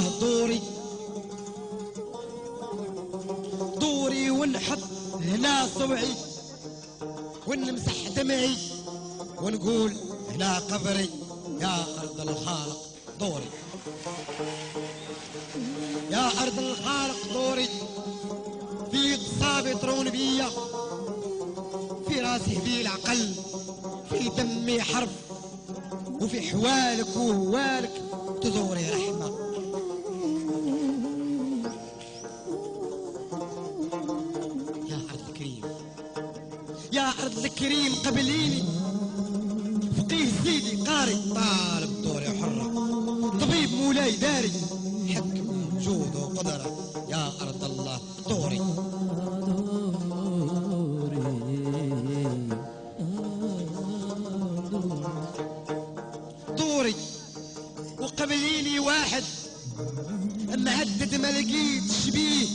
الله دوري دوري ونحط هنا صبعي ونمسح دمعي ونقول هنا قبري يا أرض الخالق دوري يا أرض الخالق دوري في قصابي طرون بيا في راسي هدي العقل في دمي حرف وفي حوالك وهوالك تزوري رحمة يا أرض الكريم يا أرض الكريم قبليني فقيه سيدي قاري طالب دوري حرة طبيب مولاي داري حكم جود وقدرة يا أرض الله دوري دوري وقبليني واحد مهدد ما لقيت شبيه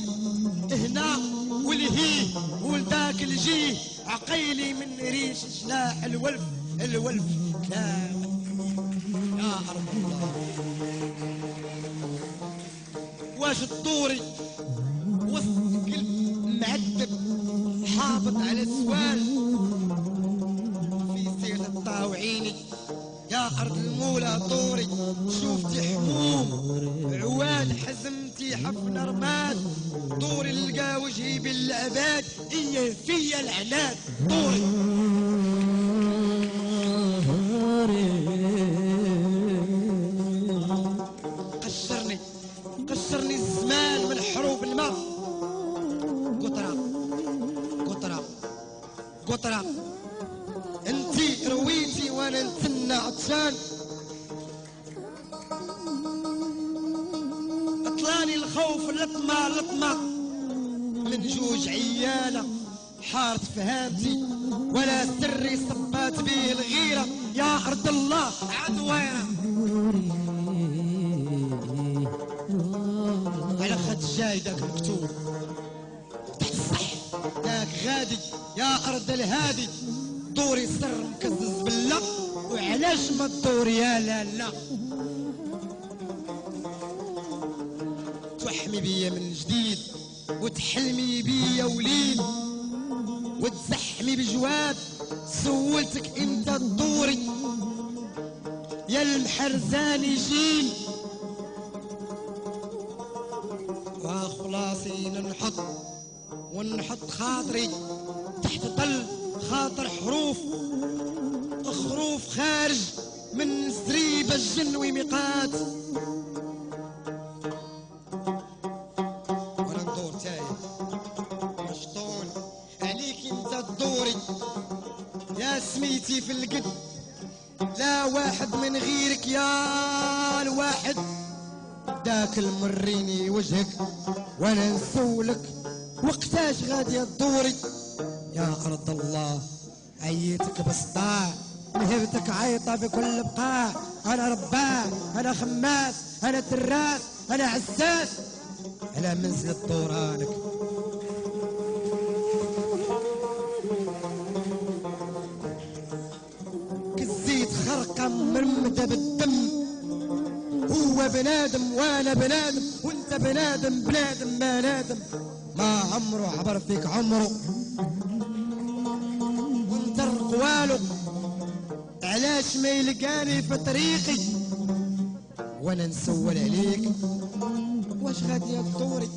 هنا والهيه ولداك الجيه عقيلي من ريش جناح الولف الولف كلام يا أرض الله واش الدوري وسط قلب معذب حافظ على سؤال في سيرة الطاوعيني يا أرض المولى دوري شوفتي حموم عواد حزمتي حفن رماد دوري لقى وجهي بالعباد إيا فيا العناد دوري قشرني الزمان من حروب الماء قطرة قطرة قطرة انتي رويتي وانا نتنى عطشان اطلاني الخوف لطمة لطمة من جوج عيالة حارت فهامتي ولا سري صبات بيه الغيرة يا أرض الله عدويرة على خد جاي داك مكتوب تحت الصح داك غادي يا أرض الهادي دوري سر مكزز بالله وعلاش ما تدوري يا لا لا تحمي بيا من جديد وتحلمي بيا وليد وتزحمي بجواب سولتك امتى تدوري يا المحرزاني جيل وخلاصي ننحط ونحط خاطري تحت ظل خاطر حروف خارج من زريب الجن وميقات وانا ندور تايه مشطون عليك انت تدوري يا سميتي في القد لا واحد من غيرك يا الواحد داك المريني وجهك وانا نسولك وقتاش غادي تدوري يا أرض الله عيتك بصداع نهبتك عيطة بكل بقاع أنا رباع أنا خماس أنا تراس أنا عساس على منزل دورانك كزيت خرقة مرمدة بالدم هو بنادم وانا بنادم وانت بنادم بنادم ما نادم ما عمره عبر فيك عمره وانت القوالو علاش ما يلقاني في طريقي وانا نسول عليك واش غادي تدوري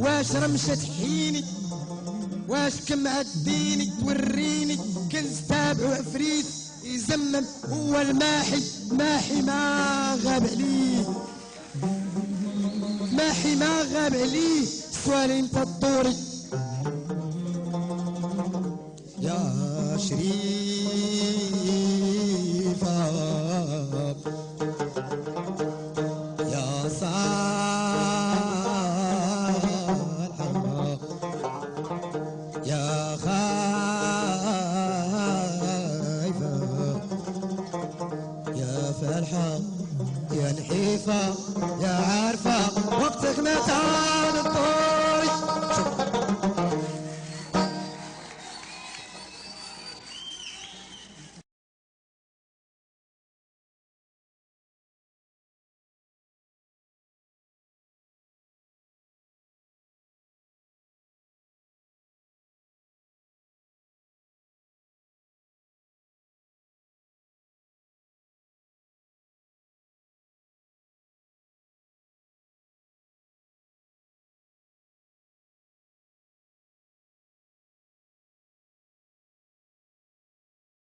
واش رمشة تحيني واش كمعة ديني توريني كنز تابع وعفريت يزمم هو الماحي ماحي ما غاب عليه ماحي ما غاب عليه سؤالي انت تدوري يا شريفة يا صالحة يا خايفة يا فالحة يا نحيفة